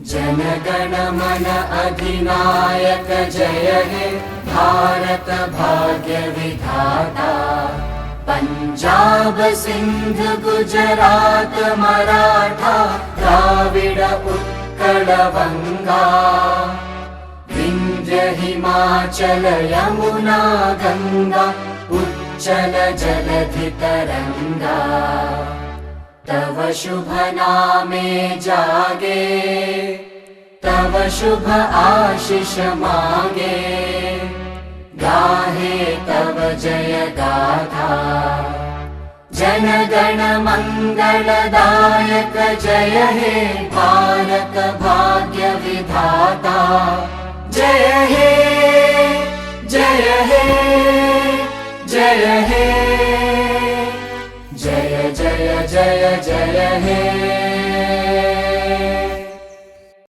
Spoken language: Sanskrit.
जनगण मन अधिनायक जय हे भारत भाग्य विधाता। पंजाब सिंध गुजरात मराठा द्राविड उत्कल बंगा। विंध्य हिमाचल यमुना गंगा उच्चल जलधि तरंगा। तव शुभ नामे जागे तव शुभ आशीष मागे। गाहे तव जय गाथा जनगण मंगलदायक जय हे भारत भाग्य विधाता। जय हे जय हे जय हे जय जय जय जय हे।